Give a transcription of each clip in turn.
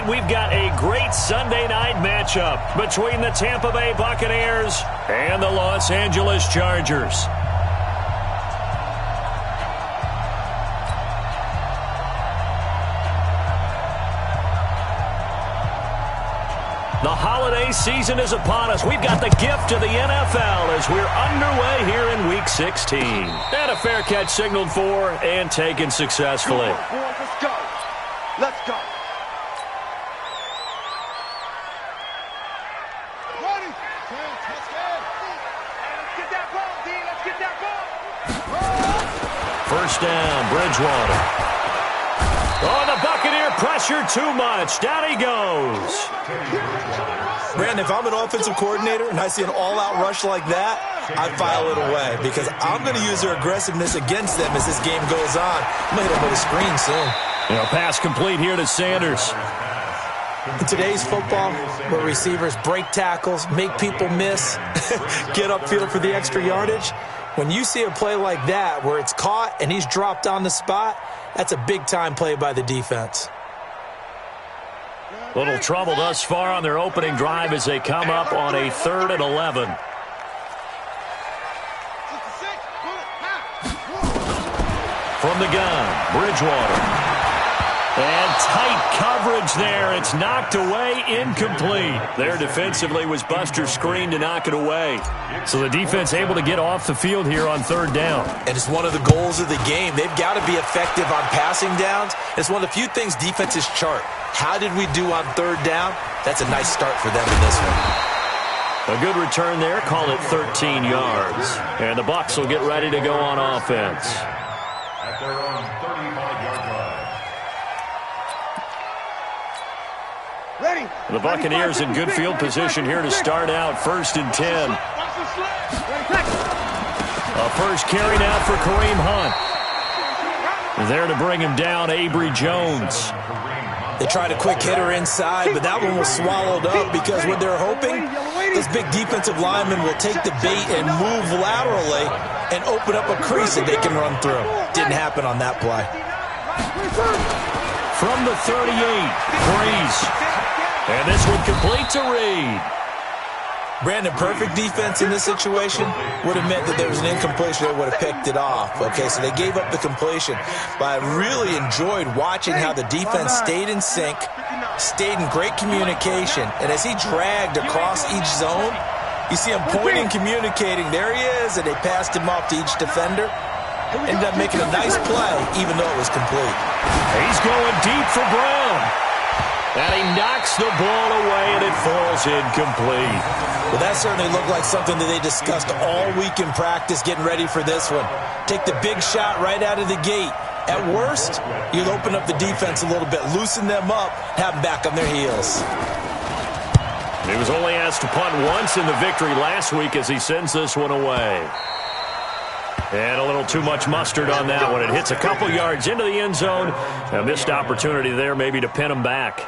tonight we've got a great Sunday night matchup between the Tampa Bay Buccaneers and the Los Angeles Chargers. The holiday season is upon us. We've got the gift of the NFL as we're underway here in Week 16. And a fair catch signaled for and taken successfully. Come on, boys, let's go. Let's go. Ready? Let's get that ball, D. Let's get that ball. First down, Bridgewater. Oh, the Buccaneer pressure too much. Down he goes. Brandon, if I'm an offensive coordinator and I see an all-out rush like that, I file it away because I'm going to use their aggressiveness against them as this game goes on. I'm going to hit them with a screen soon. Pass complete here to Sanders. In today's football, where receivers break tackles, make people miss, get upfield for the extra yardage, when you see a play like that where it's caught and he's dropped on the spot, that's a big-time play by the defense. Little trouble thus far on their opening drive as they come up on a 3rd and 11. From the gun, Bridgewater. And tight coverage there. It's knocked away, incomplete. There defensively was Buster's screen to knock it away. So the defense able to get off the field here on 3rd down. And it's one of the goals of the game. They've got to be effective on passing downs. It's one of the few things defenses chart. How did we do on 3rd down? That's a nice start for them in this one. A good return there. Call it 13 yards. And the Bucs will get ready to go on offense. At their own 35-yard line. Ready. The Buccaneers in good field position here to start out 1st and 10. A first carry now for Kareem Hunt. There to bring him down, Avery Jones. They tried a quick hitter inside, but that one was swallowed up because what they're hoping, this big defensive lineman will take the bait and move laterally and open up a crease that they can run through. Didn't happen on that play. From the 38, Breeze. And this one complete to Reed. Brandon, perfect defense in this situation would have meant that there was an incompletion that would have picked it off. Okay, so they gave up the completion. But I really enjoyed watching how the defense stayed in sync, stayed in great communication. And as he dragged across each zone, you see him pointing, communicating. There he is, and they passed him off to each defender. Ended up making a nice play, even though it was complete. He's going deep for Brown. And he knocks the ball away, and it falls incomplete. Well, that certainly looked like something that they discussed all week in practice getting ready for this one. Take the big shot right out of the gate. At worst, you'll open up the defense a little bit, loosen them up, have them back on their heels. He was only asked to punt once in the victory last week as he sends this one away. And a little too much mustard on that one. It hits a couple yards into the end zone. A missed opportunity there maybe to pin him back.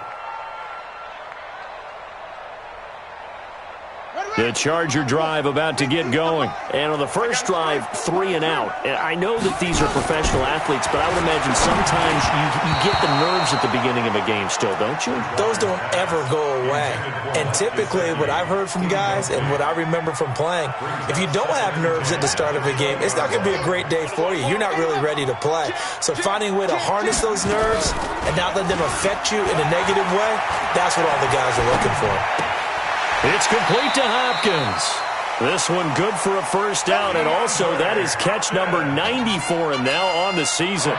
The Charger drive about to get going. And on the first drive, 3 and out. And I know that these are professional athletes, but I would imagine sometimes you get the nerves at the beginning of a game still, don't you? Those don't ever go away. And typically what I've heard from guys and what I remember from playing, if you don't have nerves at the start of a game, it's not going to be a great day for you. You're not really ready to play. So finding a way to harness those nerves and not let them affect you in a negative way, that's what all the guys are looking for. It's complete to Hopkins. This one good for a first down, and also that is catch number 94 and now on the season.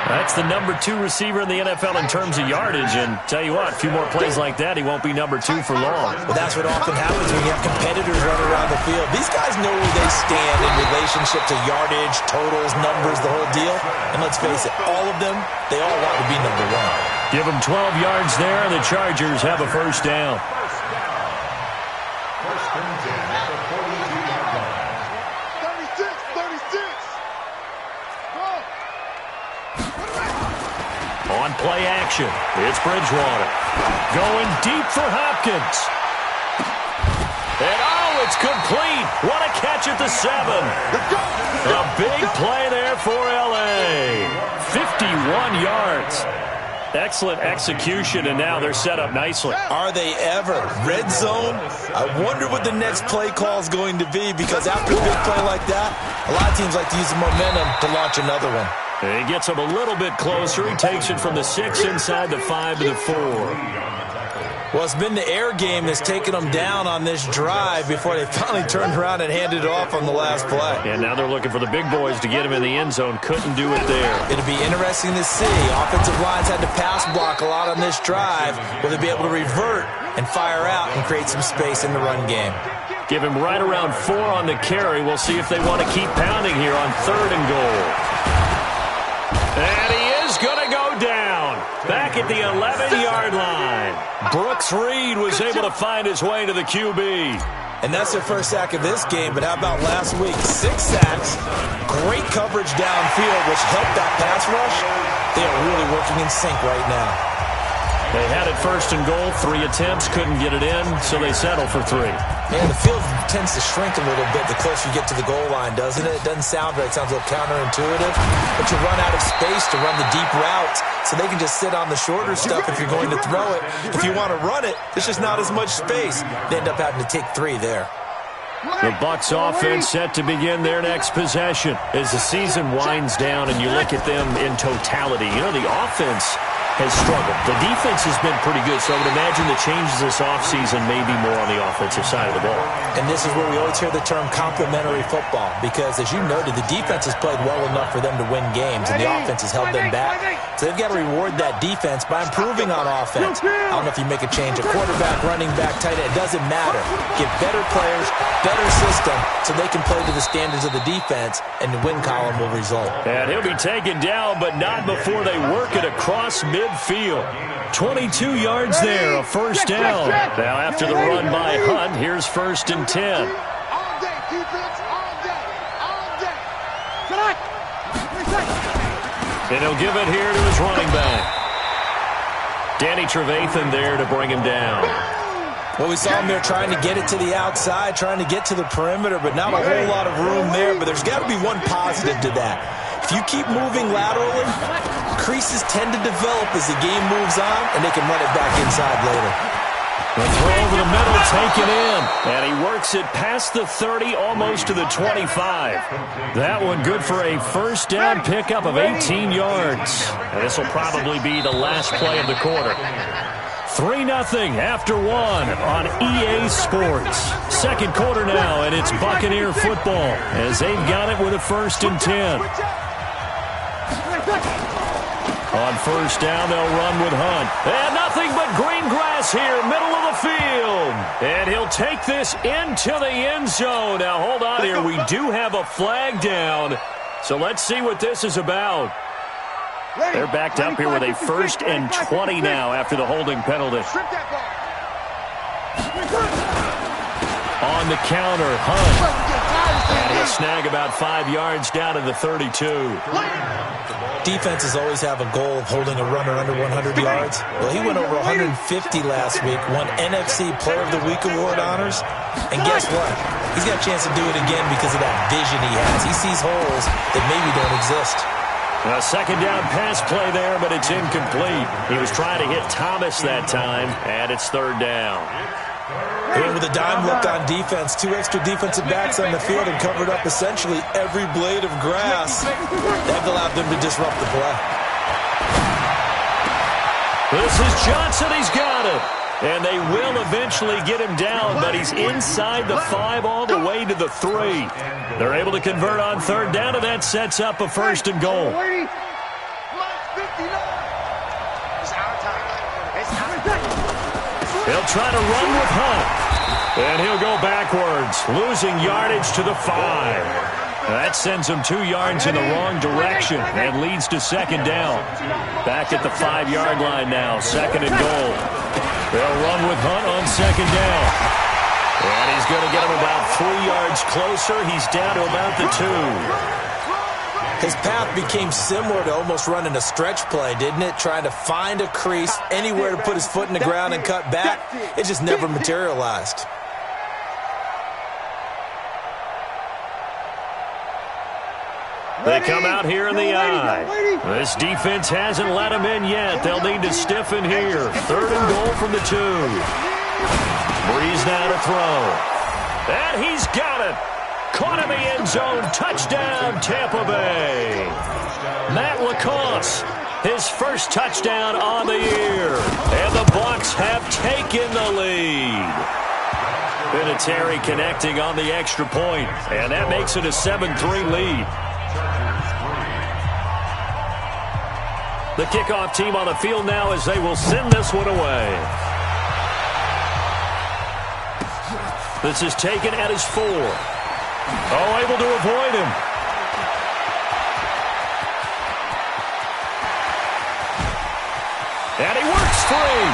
That's the number 2 receiver in the NFL in terms of yardage, and tell you what, a few more plays like that, he won't be number 2 for long. Well, that's what often happens when you have competitors running around the field. These guys know where they stand in relationship to yardage, totals, numbers, the whole deal. And let's face it, all of them, they all want to be number 1. Give them 12 yards there, and the Chargers have a first down. First and 10 at the 42-yard line. 36. On play action, it's Bridgewater. Going deep for Hopkins. And oh, it's complete. What a catch at the 7. A big play there for L.A. 51 yards. Excellent execution, and now they're set up nicely. Are they ever? Red zone? I wonder what the next play call is going to be, because after a big play like that, a lot of teams like to use the momentum to launch another one. He gets him a little bit closer. He takes it from the 6 inside the 5 to the 4. Well, it's been the air game that's taken them down on this drive before they finally turned around and handed it off on the last play. And now they're looking for the big boys to get him in the end zone. Couldn't do it there. It'll be interesting to see. Offensive lines had to pass block a lot on this drive. Will they be able to revert and fire out and create some space in the run game? Give him right around 4 on the carry. We'll see if they want to keep pounding here on 3rd and goal. And he is going to go down. Back at the 11-yard line. Brooks Reed was able to find his way to the QB. And that's their first sack of this game, but how about last week? 6 sacks, great coverage downfield, which helped that pass rush. They are really working in sync right now. They had it 1st and goal, 3 attempts, couldn't get it in, so they settled for 3. Man, the field tends to shrink a little bit the closer you get to the goal line, doesn't it? It doesn't sound right. It sounds a little counterintuitive. But you run out of space to run the deep routes, so they can just sit on the shorter stuff if you're going to throw it. If you want to run it, there's just not as much space. They end up having to take 3 there. The Bucs offense set to begin their next possession. As the season winds down and you look at them in totality, you know, the offense has struggled. The defense has been pretty good, so I would imagine the changes this offseason may be more on the offensive side of the ball. And this is where we always hear the term complementary football, because as you noted, the defense has played well enough for them to win games, and the offense has held them back. So they've got to reward that defense by improving on offense. I don't know if you make a change, a quarterback, running back, tight end, it doesn't matter. Get better players, better system, so they can play to the standards of the defense, and the win column will result. And he'll be taken down, but not before they work it across midfield. 22 yards there, a first down. Now after the run by Hunt, here's 1st and 10. All day, defense, all day, all day. Tonight. And he'll give it here to his running back. Danny Trevathan there to bring him down. Well, we saw him there trying to get it to the outside, trying to get to the perimeter, but not a whole lot of room there. But there's got to be one positive to that. If you keep moving laterally, creases tend to develop as the game moves on, and they can run it back inside later. The throw over the middle taken in, and he works it past the 30, almost to the 25. That one good for a first down pickup of 18 yards. And this will probably be the last play of the quarter. 3-0 after 1 on EA Sports. Second quarter now, and it's Buccaneer football as they've got it with a 1st and 10. On first down, they'll run with Hunt. And nothing but green grass here, middle of the field. And he'll take this into the end zone. Now, hold on here. We do have a flag down. So let's see what this is about. They're backed up here with a 1st and 20 now after the holding penalty. On the counter, Hunt. And he'll snag about 5 yards down to the 32. Defenses always have a goal of holding a runner under 100 yards. Well, he went over 150 last week, won NFC Player of the Week award honors. And guess what? He's got a chance to do it again because of that vision he has. He sees holes that maybe don't exist. A second down pass play there, but it's incomplete. He was trying to hit Thomas that time, and it's 3rd down. And with a dime look on defense, 2 extra defensive backs on the field and covered up essentially every blade of grass. That allowed them to disrupt the play. This is Johnson. He's got it. And they will eventually get him down, but he's inside the 5 all the way to the 3. They're able to convert on 3rd down, and that sets up a 1st and goal. He'll try to run with Hunt. And he'll go backwards, losing yardage to the 5. That sends him 2 yards in the wrong direction and leads to 2nd down. Back at the 5-yard line now, 2nd and goal. They'll run with Hunt on 2nd down. And he's going to get him about 3 yards closer. He's down to about the 2. His path became similar to almost running a stretch play, didn't it? Trying to find a crease, anywhere to put his foot in the ground and cut back. It just never materialized. They come out here in the I. This defense hasn't let them in yet. They'll need to stiffen here. 3rd and goal from the 2. Breeze now to throw. And he's got it. Caught in the end zone. Touchdown, Tampa Bay. Matt LaCosse, his first touchdown on the year. And the Bucs have taken the lead. Vinatieri connecting on the extra point. And that makes it a 7-3 lead. The kickoff team on the field now as they will send this one away. This is taken at his 4. Oh, able to avoid him. And he works free.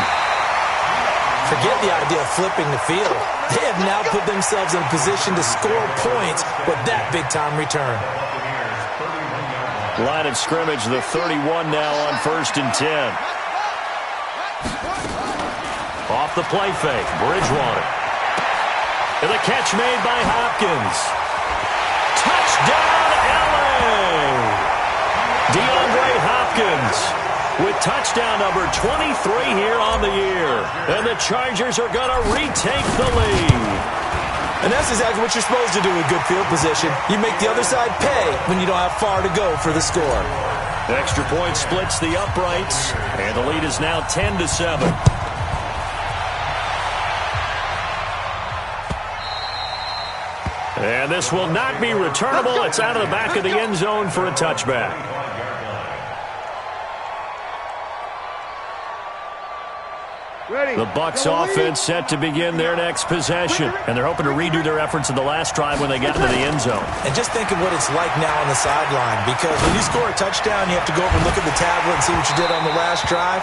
Forget the idea of flipping the field. They have now put themselves in a position to score points with that big-time return. Line of scrimmage, the 31 now on 1st and 10. Off the play fake, Bridgewater. And the catch made by Hopkins. Touchdown, LA! DeAndre Hopkins with touchdown number 23 here on the year. And the Chargers are going to retake the lead. And that's exactly what you're supposed to do with good field position. You make the other side pay when you don't have far to go for the score. Extra point splits the uprights, and the lead is now 10-7. And this will not be returnable. It's out of the back of the end zone for a touchback. The Bucs offense set to begin their next possession. And they're hoping to redo their efforts in the last drive when they got into the end zone. And just think of what it's like now on the sideline. Because when you score a touchdown, you have to go over and look at the tablet and see what you did on the last drive.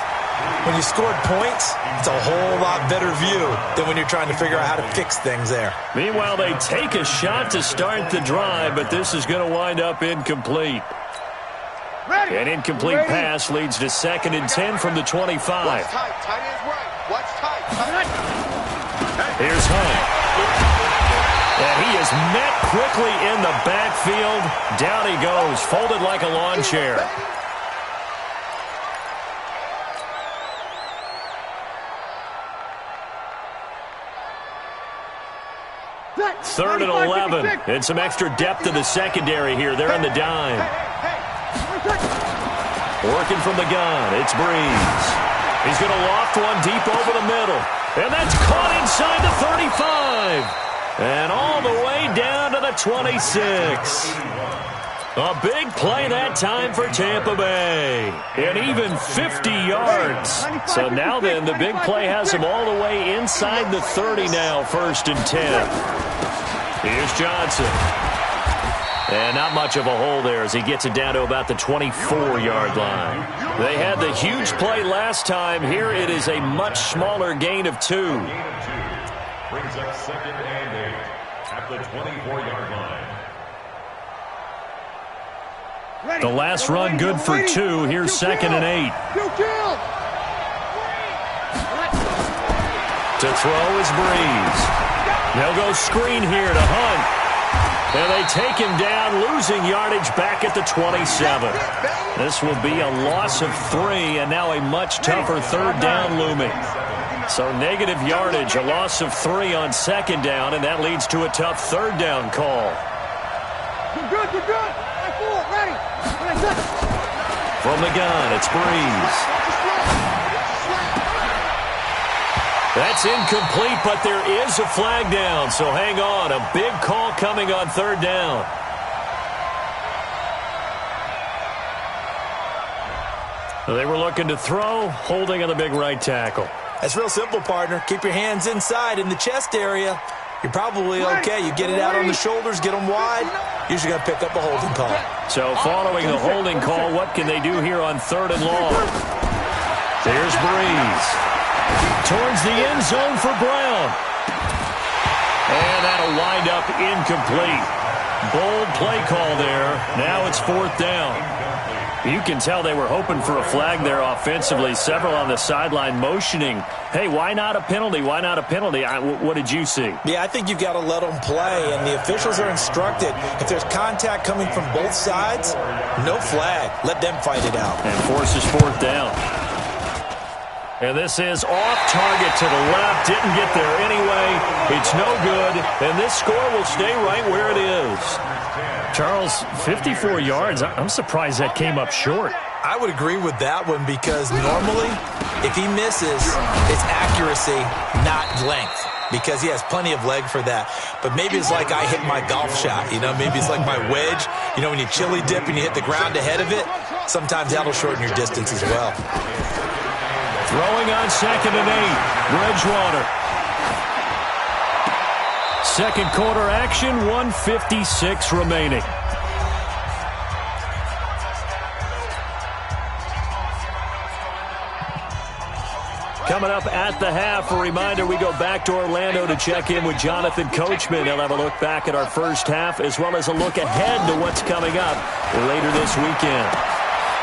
When you scored points, it's a whole lot better view than when you're trying to figure out how to fix things there. Meanwhile, they take a shot to start the drive, but this is going to wind up incomplete. An incomplete pass leads to 2nd and 10 from the 25. Watch tight. Tight ends right. Watch tight. Here's Hunt. And he is met quickly in the backfield. Down he goes, folded like a lawn chair. Third and 11. And some extra depth to the secondary here. They're in the dime. Working from the gun, it's Breeze. He's going to loft one deep over the middle. And that's caught inside the 35. And all the way down to the 26. A big play that time for Tampa Bay. And even 50 yards. So now then, the big play has him all the way inside the 30 now, 1st and 10. Here's Johnson. And not much of a hole there as he gets it down to about the 24-yard line. They had the huge play last time. Here it is a much smaller gain of 2. Brings up 2nd and 8 at the 24-yard line. The last run good for 2. Here's 2nd and 8. To throw is Breeze. They'll go screen here to Hunt. And they take him down, losing yardage back at the 27. This will be a loss of 3, and now a much tougher 3rd down looming. So negative yardage, a loss of 3 on 2nd down, and that leads to a tough 3rd down call. You're good. Ready. From the gun, it's Breeze. That's incomplete, but there is a flag down, so hang on. A big call coming on 3rd down. They were looking to throw, holding on the big right tackle. That's real simple, partner. Keep your hands inside in the chest area. You're probably okay. You get it out on the shoulders, get them wide. Usually going to pick up a holding call. So following the holding call, what can they do here on 3rd and long? There's Breeze. Towards the end zone for Brown. And that'll wind up incomplete. Bold play call there. Now it's 4th down. You can tell they were hoping for a flag there offensively. Several on the sideline motioning, hey, why not a penalty? Why not a penalty? What did you see? Yeah, I think you've got to let them play, and the officials are instructed. If there's contact coming from both sides, no flag. Let them fight it out. And forces 4th down. And this is off target to the left. Didn't get there anyway. It's no good. And this score will stay right where it is. Charles, 54 yards. I'm surprised that came up short. I would agree with that one because normally if he misses, it's accuracy, not length, because he has plenty of leg for that. But maybe it's like I hit my golf shot. Maybe it's like my wedge. When you chili dip and you hit the ground ahead of it, sometimes that'll shorten your distance as well. Throwing on 2nd and 8. Bridgewater. Second quarter action, 1:56 remaining. Coming up at the half, a reminder, we go back to Orlando to check in with Jonathan Coachman. He'll have a look back at our first half as well as a look ahead to what's coming up later this weekend.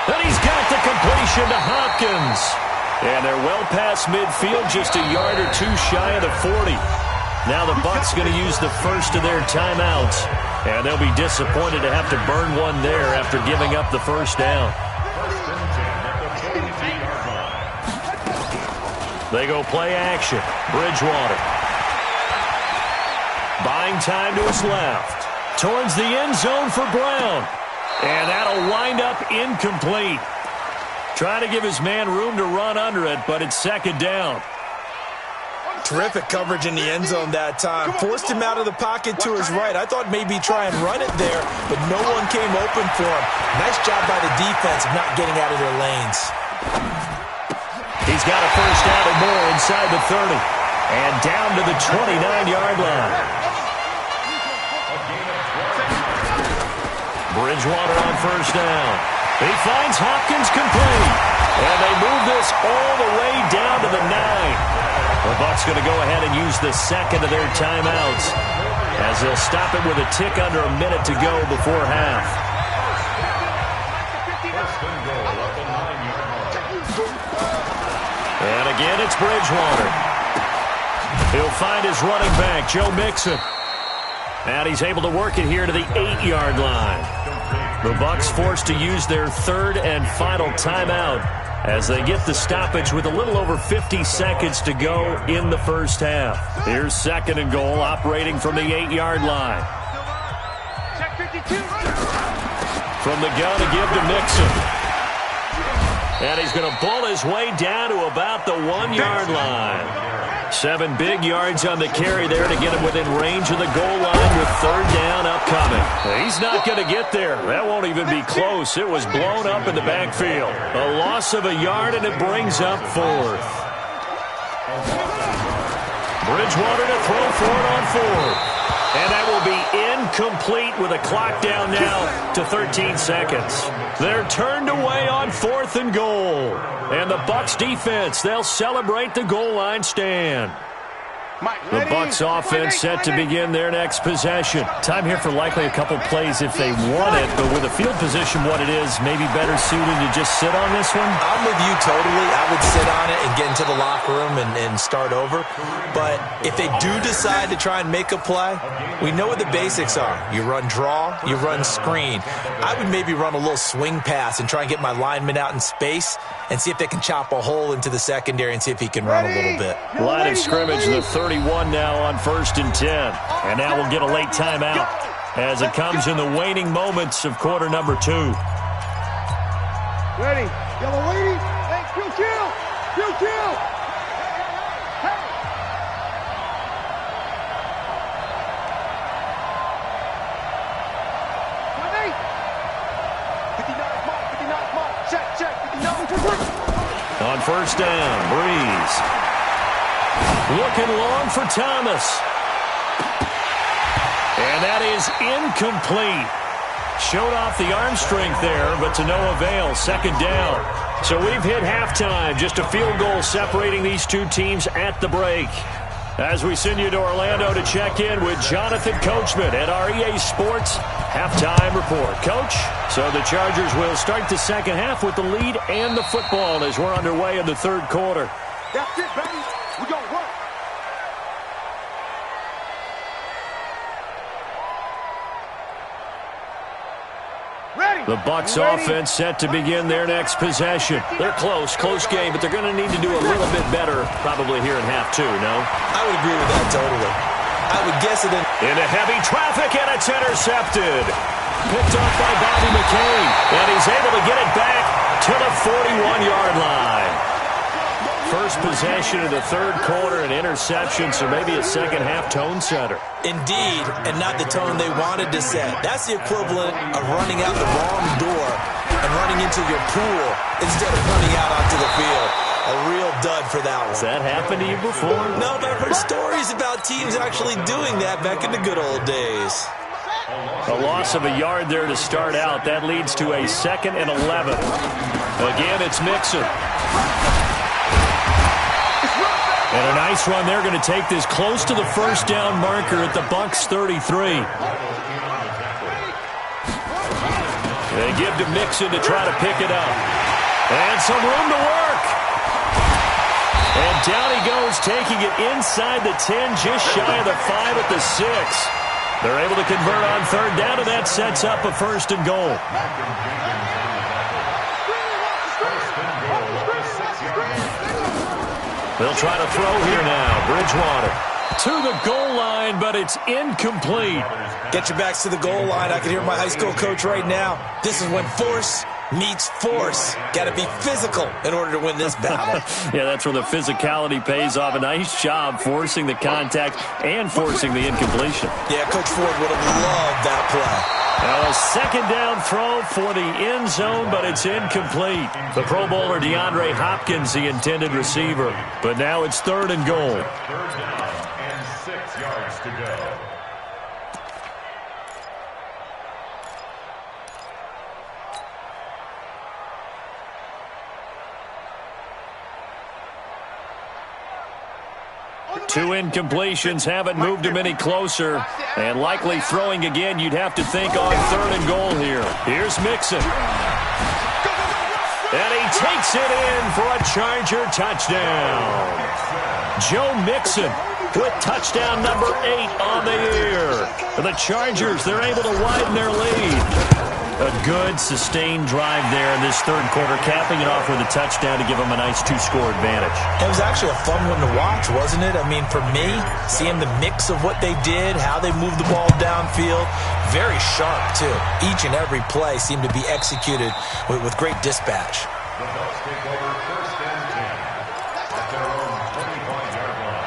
And he's got the completion to Hopkins. And they're well past midfield, just a yard or two shy of the 40. Now the Bucs going to use the first of their timeouts. And they'll be disappointed to have to burn one there after giving up the first down. They go play action. Bridgewater. Buying time to his left. Towards the end zone for Brown. And that'll wind up incomplete. Trying to give his man room to run under it, but it's 2nd down. Terrific coverage in the end zone that time. Forced him out of the pocket to his right. I thought maybe try and run it there, but no one came open for him. Nice job by the defense of not getting out of their lanes. He's got a first down and more inside the 30. And down to the 29-yard line. Bridgewater on first down. He finds Hopkins complete. And they move this all the way down to the 9. The Bucs going to go ahead and use the second of their timeouts as they'll stop it with a tick under a minute to go before half. And again, it's Bridgewater. He'll find his running back, Joe Mixon. And he's able to work it here to the 8-yard line. The Bucs forced to use their 3rd and final timeout as they get the stoppage with a little over 50 seconds to go in the first half. Here's 2nd and goal, operating from the 8-yard line. From the gun to give to Mixon. And he's going to bull his way down to about the 1-yard line. 7 big yards on the carry there to get him within range of the goal line with 3rd down upcoming. He's not going to get there. That won't even be close. It was blown up in the backfield. A loss of a yard, and it brings up 4th. Bridgewater to throw for it on 4th. And that will be incomplete with a clock down now to 13 seconds. They're turned away on 4th and goal. And the Bucs defense, they'll celebrate the goal line stand. The Bucs offense set to begin their next possession. Time here for likely a couple plays if they want it, but with the field position what it is, maybe better suited to just sit on this one? I'm with you totally. I would sit on it and get into the locker room and start over. But if they do decide to try and make a play, we know what the basics are. You run draw, you run screen. I would maybe run a little swing pass and try and get my lineman out in space and see if they can chop a hole into the secondary and see if he can run a little bit. Line of scrimmage, the 31 now on 1st and 10. And now we'll get a late timeout as it comes in the waning moments of quarter number 2. Ready. Yellow lady. Hey, kill. Kill. Hey. Hey. 59 mark. Check. 59. On first down, Breeze. Looking long for Thomas. And that is incomplete. Showed off the arm strength there, but to no avail. 2nd down. So we've hit halftime. Just a field goal separating these two teams at the break. As we send you to Orlando to check in with Jonathan Coachman at our EA Sports Halftime Report. Coach, so the Chargers will start the second half with the lead and the football as we're underway in the third quarter. That's it, baby. We gonna work. The Bucs offense set to begin their next possession. They're close game, but they're going to need to do a little bit better probably here in half two, no? I would agree with that totally. I would guess it into heavy traffic, and it's intercepted. Picked off by Bobby McCain, and he's able to get it back to the 41-yard line. First possession of the third quarter, an interception, so maybe a second-half tone setter. Indeed, and not the tone they wanted to set. That's the equivalent of running out the wrong door and running into your pool instead of running out onto the field. A real dud for that one. Has that happened to you before? No, but I've heard stories about teams actually doing that back in the good old days. A loss of a yard there to start out. That leads to a 2nd and 11. Again, it's Mixon. And a nice run. They're going to take this close to the first down marker at the Bucs 33. They give to Mixon to try to pick it up. And some room to work. And down he goes, taking it inside the 10, just shy of the 5 at the 6. They're able to convert on third down, and that sets up a 1st and goal. They'll try to throw here now. Bridgewater to the goal line, but it's incomplete. Get your backs to the goal line. I can hear my high school coach right now. This is when force meets force. Got to be physical in order to win this battle. Yeah, that's where the physicality pays off. A nice job forcing the contact and forcing the incompletion. Yeah, Coach Ford would have loved that play. Now a second down throw for the end zone, but it's incomplete. The Pro Bowler DeAndre Hopkins, the intended receiver. But now it's 3rd and goal. 3rd down and 6 yards to go. Two incompletions haven't moved him any closer. And likely throwing again, you'd have to think on 3rd and goal here. Here's Mixon. And he takes it in for a Charger touchdown. Joe Mixon with touchdown number 8 on the year. For the Chargers, they're able to widen their lead. A good, sustained drive there in this third quarter, capping it off with a touchdown to give them a nice 2-score advantage. It was actually a fun one to watch, wasn't it? I mean, for me, seeing the mix of what they did, how they moved the ball downfield, very sharp, too. Each and every play seemed to be executed with great dispatch. The Bucs take over 1st and 10 at their own 25-yard line.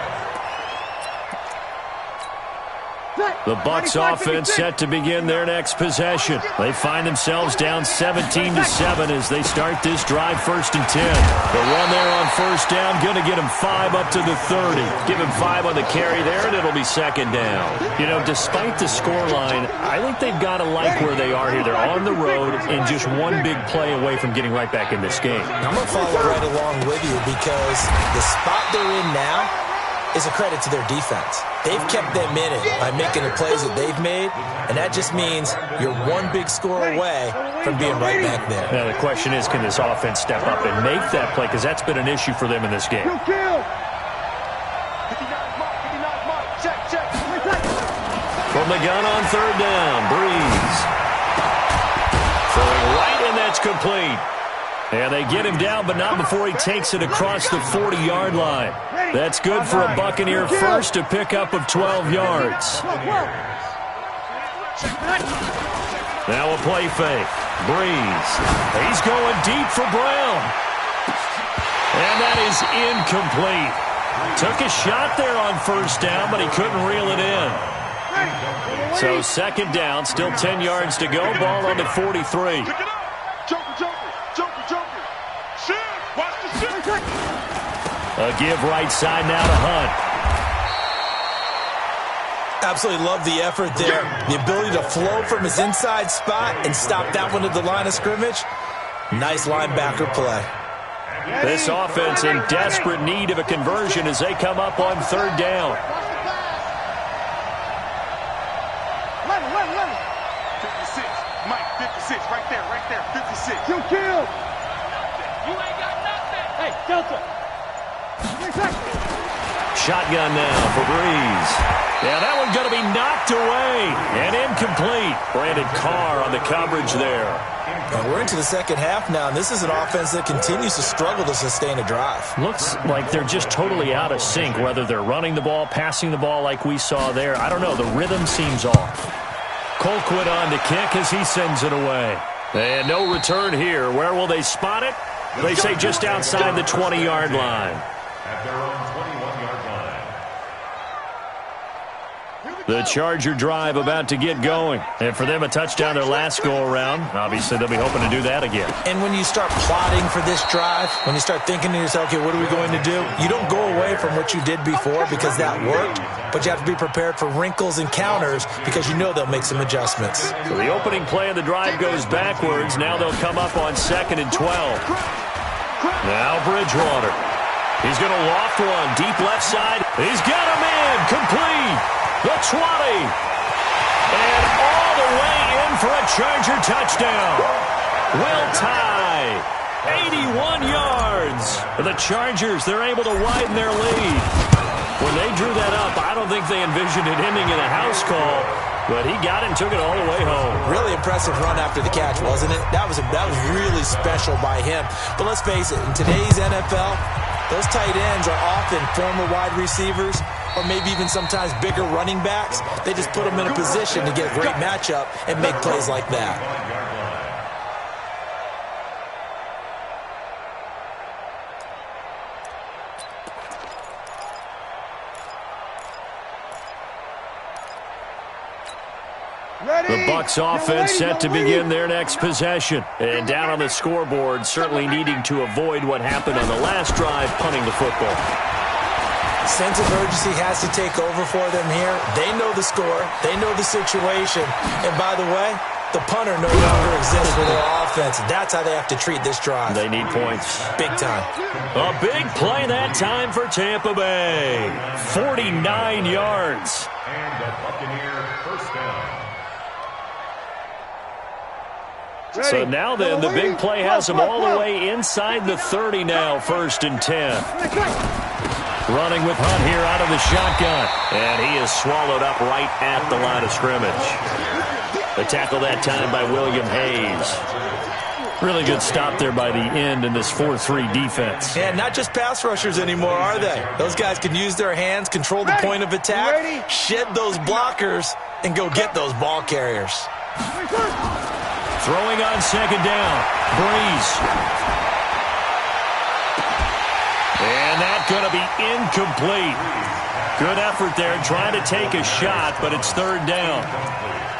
The Bucs offense set to begin their next possession. They find themselves down 17-7 as they start this drive 1st and 10. The run there on 1st down, going to get him 5 up to the 30. Give him 5 on the carry there, and it'll be 2nd down. You know, despite the scoreline, I think they've got to like where they are here. They're on the road and just one big play away from getting right back in this game. I'm going to follow right along with you because the spot they're in now is a credit to their defense. They've kept them in it by making the plays that they've made, and that just means you're one big score away from being right back there. Now, the question is, can this offense step up and make that play? Because that's been an issue for them in this game. From the gun on 3rd down, Breeze. Throwing right, and that's complete. And they get him down, but not before he takes it across the 40-yard line. That's good for a Buccaneer first, a pickup of 12 yards. Now a play fake. Breeze. He's going deep for Brown. And that is incomplete. Took a shot there on 1st down, but he couldn't reel it in. So 2nd down, still 10 yards to go. Ball on the 43. A give right side now to Hunt. Absolutely love the effort there. The ability to flow from his inside spot and stop that one at the line of scrimmage. Nice linebacker play. This offense in desperate need of a conversion as they come up on third down. 56. Mike, 56. Right there. 56. You killed. You ain't got nothing. Hey, Delta. Shotgun now for Breeze. Yeah, that one's going to be knocked away and incomplete. Brandon Carr on the coverage there. And we're into the second half now, and this is an offense that continues to struggle to sustain a drive. Looks like they're just totally out of sync, whether they're running the ball, passing the ball like we saw there. I don't know. The rhythm seems off. Colquitt on to kick as he sends it away. And no return here. Where will they spot it? They say just outside the 20-yard line. At their own 21-yard line. The Charger drive about to get going. And for them, a touchdown their last go-around. Obviously, they'll be hoping to do that again. And when you start plotting for this drive, when you start thinking to yourself, okay, what are we going to do? You don't go away from what you did before because that worked, but you have to be prepared for wrinkles and counters because you know they'll make some adjustments. So the opening play of the drive goes backwards. Now they'll come up on 2nd and 12. Now Bridgewater. He's going to loft one. Deep left side. He's got him in. Complete. The 20. And all the way in for a Charger touchdown. Will tie. 81 yards. For the Chargers, they're able to widen their lead. When they drew that up, I don't think they envisioned it ending in a house call. But he got it and took it all the way home. Really impressive run after the catch, wasn't it? That was really special by him. But let's face it, in today's NFL, those tight ends are often former wide receivers or maybe even sometimes bigger running backs. They just put them in a position to get a great matchup and make plays like that. The Bucs offense set to begin their next possession. And down on the scoreboard, certainly needing to avoid what happened on the last drive, punting the football. Sense of urgency has to take over for them here. They know the score. They know the situation. And by the way, the punter no longer exists for their offense. That's how they have to treat this drive. They need points. Big time. A big play that time for Tampa Bay. 49 yards. And the Buccaneer first down. So now then, the big play has them all the way inside the 30 now, 1st and 10. Running with Hunt here out of the shotgun. And he is swallowed up right at the line of scrimmage. The tackle that time by William Hayes. Really good stop there by the end in this 4-3 defense. And not just pass rushers anymore, are they? Those guys can use their hands, control the point of attack, shed those blockers, and go get those ball carriers. Throwing on 2nd down. Breeze. And that's going to be incomplete. Good effort there trying to take a shot, but it's 3rd down.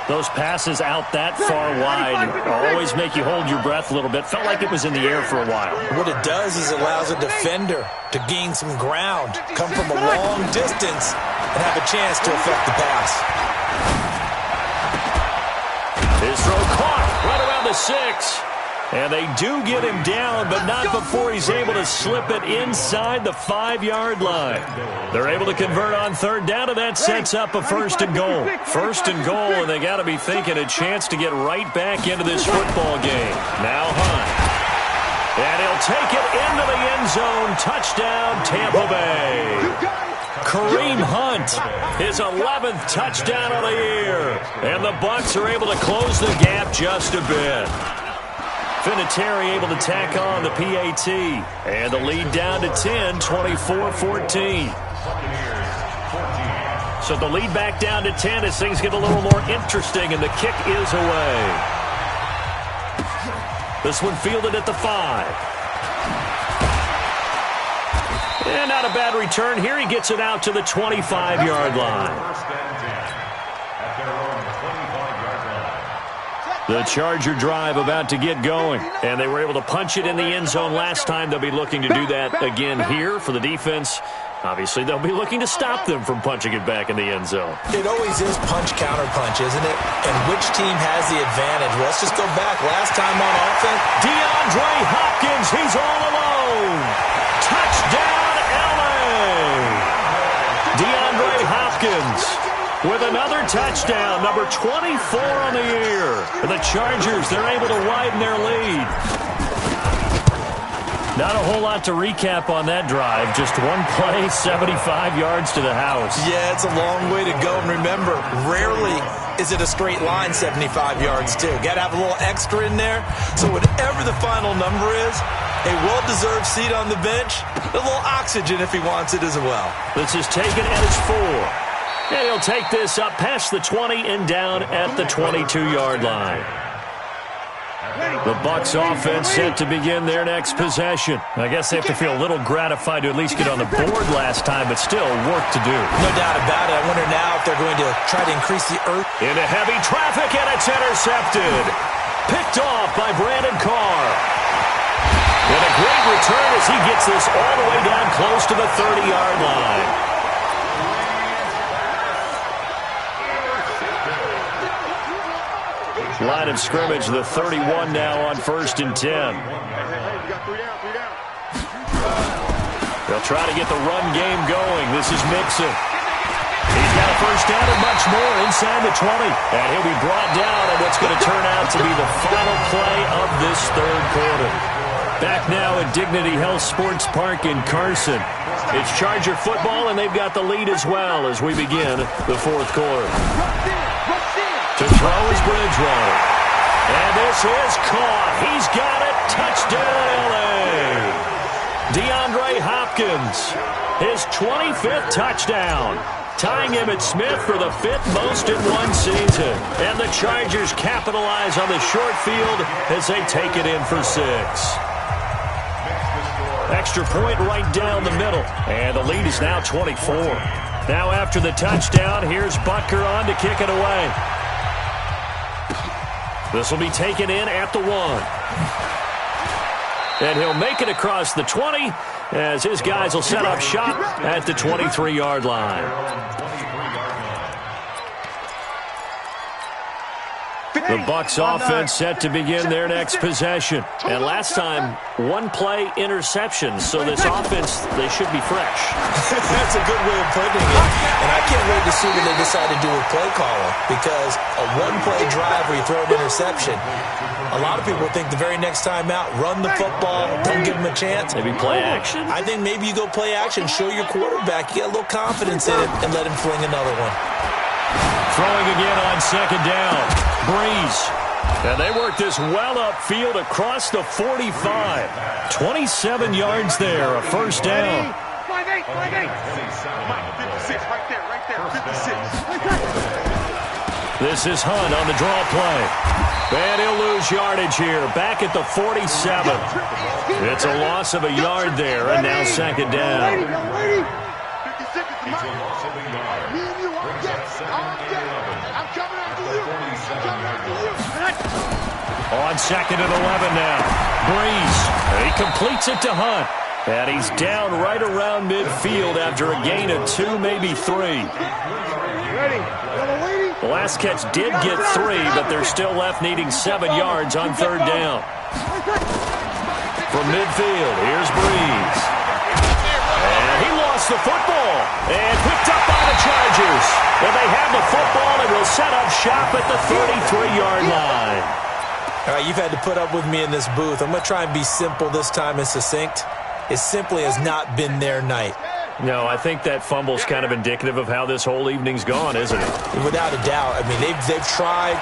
Those passes out that far wide always make you hold your breath a little bit. Felt like it was in the air for a while. What it does is it allows a defender to gain some ground, come from a long distance, and have a chance to affect the pass. His throw caught right around the 6. And they do get him down, but not before he's able to slip it inside the 5-yard line. They're able to convert on 3rd down, and that sets up a 1st and goal. 1st and goal, and they got to be thinking a chance to get right back into this football game. Now Hunt. And he'll take it into the end zone. Touchdown, Tampa Bay. Kareem Hunt, his 11th touchdown of the year. And the Bucs are able to close the gap just a bit. Vinatieri able to tack on the PAT. And the lead down to 10, 24-14. So the lead back down to 10 as things get a little more interesting, and the kick is away. This one fielded at the 5. And not a bad return here. He gets it out to the 25-yard line. The Charger drive about to get going. And they were able to punch it in the end zone last time. They'll be looking to do that again here for the defense. Obviously, they'll be looking to stop them from punching it back in the end zone. It always is punch-counter-punch, isn't it? And which team has the advantage? Well, let's just go back. Last time on offense, DeAndre Hopkins, he's all alone. zone. Touchdown, LA. DeAndre Hopkins with another touchdown, number 24 on the year. The Chargers, they're able to widen their lead. Not a whole lot to recap on that drive. Just one play, 75 yards to the house. Yeah, it's a long way to go. And remember, rarely is it a straight line 75 yards, too. Got to have a little extra in there. So whatever the final number is, a well-deserved seat on the bench, a little oxygen if he wants it as well. This is taken at his 4. And he'll take this up past the 20 and down at the 22-yard line. The Bucs offense set to begin their next possession. I guess they have to feel a little gratified to at least get on the board last time, but still work to do. No doubt about it. I wonder now if they're going to try to increase the earth. Into heavy traffic, and it's intercepted. Picked off by Brandon Carr. And a great return as he gets this all the way down close to the 30-yard line. Line of scrimmage, the 31 now on 1st and 10. They'll try to get the run game going. This is Mixon. He's got a first down and much more inside the 20. And he'll be brought down on what's going to turn out to be the final play of this third quarter. Back now at Dignity Health Sports Park in Carson. It's Charger football, and they've got the lead as well as we begin the fourth quarter. To throw is Bridgewater. And this is caught. He's got it. Touchdown, LA. DeAndre Hopkins, his 25th touchdown. Tying Emmitt Smith for the 5th most in one season. And the Chargers capitalize on the short field as they take it in for 6. Extra point right down the middle. And the lead is now 24. Now after the touchdown, here's Butker on to kick it away. This will be taken in at the 1. And he'll make it across the 20 as his guys will set up shop at the 23-yard line. The Bucs offense set to begin their next possession. And last time, one-play interception. So this offense, they should be fresh. That's a good way of putting it. And I can't wait to see what they decide to do with play calling. Because a one-play drive where you throw an interception, a lot of people think the very next time out, run the football, don't give them a chance. Maybe play action? I think maybe you go play action, show your quarterback, you get a little confidence in it, and let him fling another one. Throwing again on 2nd down. Breeze. And they work this well upfield across the 45. 27 yards there, a first down. 5-8. 56, right there, 56. This is Hunt on the draw play. And he'll lose yardage here, back at the 47. It's a loss of a yard there, and now 2nd down. 56 is mine. Me and you, I'm coming after you. On 2nd and 11 now. Breeze. And he completes it to Hunt. And he's down right around midfield after a gain of 2, maybe 3. The last catch did get 3, but they're still left needing 7 yards on 3rd down. From midfield, here's Breeze. And he lost the football. And picked up by the Chargers. And they have the football and will set up shop at the 33-yard line. All right, you've had to put up with me in this booth. I'm going to try and be simple this time and succinct. It simply has not been their night. No, I think that fumble's kind of indicative of how this whole evening's gone, isn't it? Without a doubt. I mean, they've tried,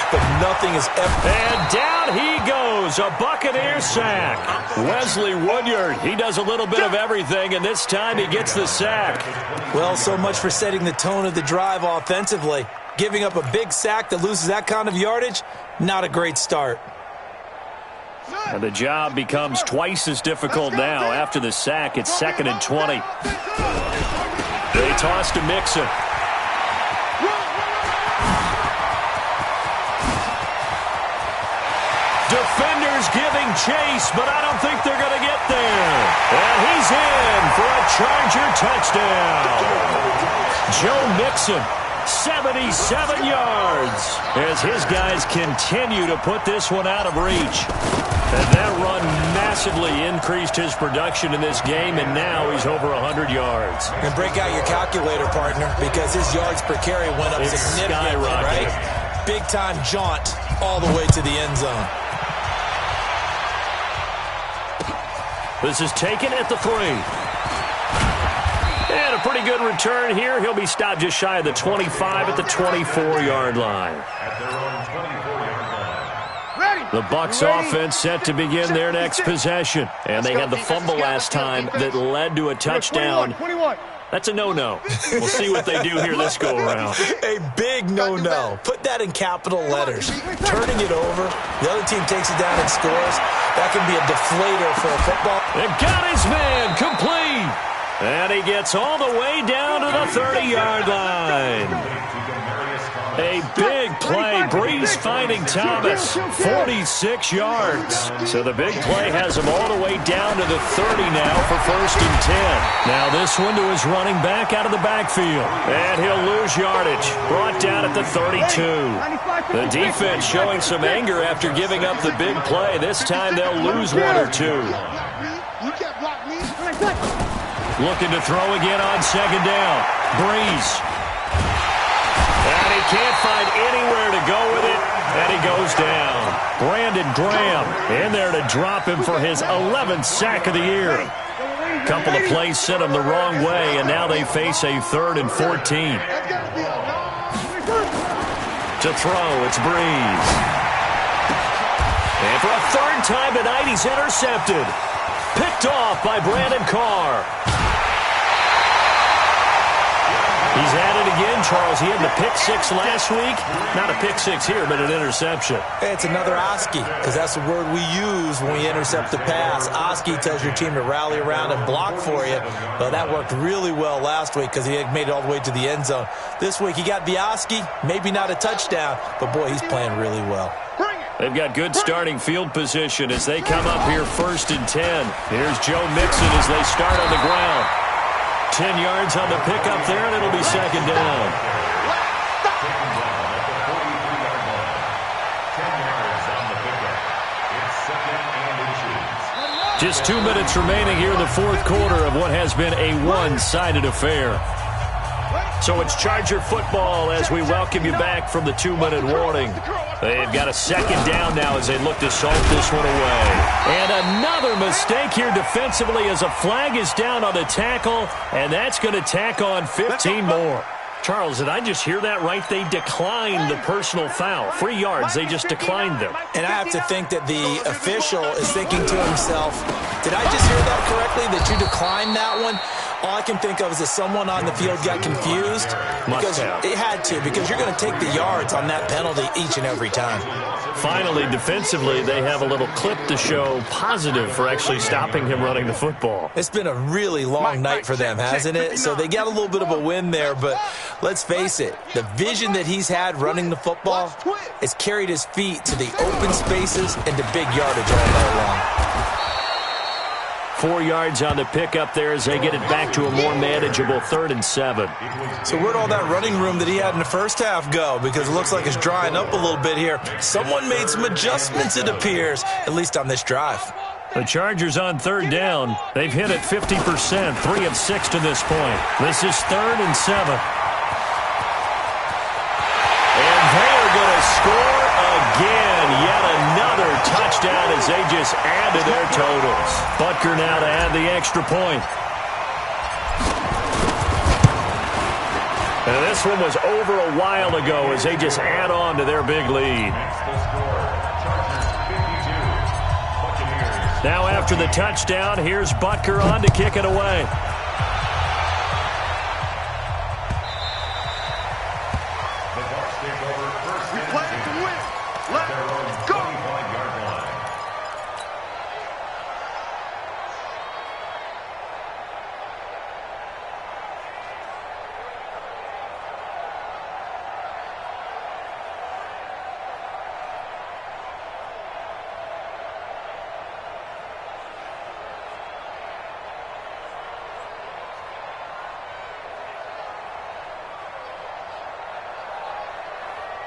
but nothing is ever... And down he goes, a Buccaneer sack. Wesley Woodyard, he does a little bit of everything, and this time he gets the sack. Well, so much for setting the tone of the drive offensively. Giving up a big sack that loses that kind of yardage, not a great start. And the job becomes twice as difficult now. After the sack, it's 2nd and 20. They toss to Mixon. Defenders giving chase, but I don't think they're going to get there. And he's in for a Charger touchdown. Joe Mixon. 77 yards as his guys continue to put this one out of reach. And that run massively increased his production in this game, and now he's over 100 yards. And break out your calculator, partner, because his yards per carry went up significantly, right? Big-time jaunt all the way to the end zone. This is taken at the 3. And a pretty good return here. He'll be stopped just shy of the 25 at the 24-yard line. At their own 24-yard line. The Bucs offense set to begin their next possession. And they had the fumble last time that led to a touchdown. 21. That's a no-no. We'll see what they do here this go-around. A big no-no. Put that in capital letters. Turning it over, the other team takes it down and scores. That can be a deflator for a football. And got his man complete. And he gets all the way down to the 30-yard line. A big play. Breeze finding Thomas. 46 yards. So the big play has him all the way down to the 30 now for 1st and 10. Now this one to his running back out of the backfield. And he'll lose yardage. Brought down at the 32. The defense showing some anger after giving up the big play. This time they'll lose 1 or 2. You can't block me. Looking to throw again on 2nd down. Breeze. And he can't find anywhere to go with it. And he goes down. Brandon Graham in there to drop him for his 11th sack of the year. Couple of plays sent him the wrong way, and now they face a 3rd and 14. To throw, it's Breeze. And for a 3rd time tonight, he's intercepted. Picked off by Brandon Carr. He's at it again, Charles. He had the pick 6 last week. Not a pick 6 here, but an interception. Hey, it's another Oski, because that's the word we use when we intercept the pass. Oski tells your team to rally around and block for you. Well, that worked really well last week because he had made it all the way to the end zone. This week he got the Oski, maybe not a touchdown, but boy, he's playing really well. They've got good starting field position as they come up here 1st and 10. Here's Joe Mixon as they start on the ground. 10 yards on the pickup there, and it'll be 2nd down. Just 2 minutes remaining here in the 4th quarter of what has been a one-sided affair. So it's Charger football as we welcome you back from the 2-minute warning. They've got a 2nd down now as they look to salt this one away. And another mistake here defensively as a flag is down on the tackle, and that's going to tack on 15 more. Charles, did I just hear that right? They declined the personal foul. 3 yards, they just declined them. And I have to think that the official is thinking to himself, did I just hear that correctly, that you declined that one? All I can think of is that someone on the field got confused. Because it had to, because you're going to take the yards on that penalty each and every time. Finally, defensively, they have a little clip to show positive for actually stopping him running the football. It's been a really long night for them, hasn't it? So they got a little bit of a win there, but let's face it, the vision that he's had running the football has carried his feet to the open spaces and to big yardage all night long. 4 yards on the pickup there as they get it back to a more manageable 3rd and 7. So where'd all that running room that he had in the first half go? Because it looks like it's drying up a little bit here. Someone made some adjustments, it appears, at least on this drive. The Chargers on 3rd down. They've hit it 50%, 3 of 6 to this point. This is 3rd and 7. And they are going to score again. Yet another touchdown as they just add to their totals. Butker now to add the extra point. And this one was over a while ago as they just add on to their big lead. Now after the touchdown, here's Butker on to kick it away.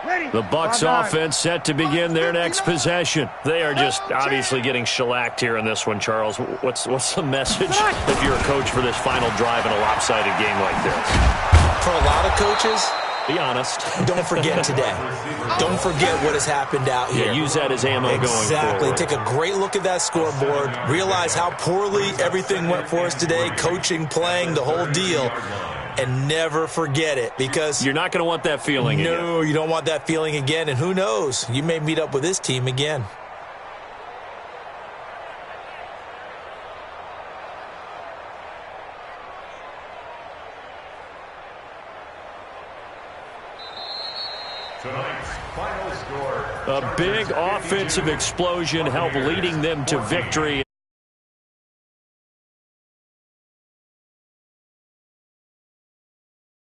The Bucs offense set to begin their next possession. They are just obviously getting shellacked here in this one, Charles. What's the message if you're a coach for this final drive in a lopsided game like this? For a lot of coaches, be honest. Don't forget today. Don't forget what has happened out here. Yeah, use that as ammo going forward. Exactly. Take a great look at that scoreboard. Realize how poorly everything went for us today, coaching, playing, the whole deal. And never forget it, because you're not going to want that feeling again. No, you don't want that feeling again. And who knows? You may meet up with this team again. Tonight's final score. A big offensive explosion helped leading them to victory.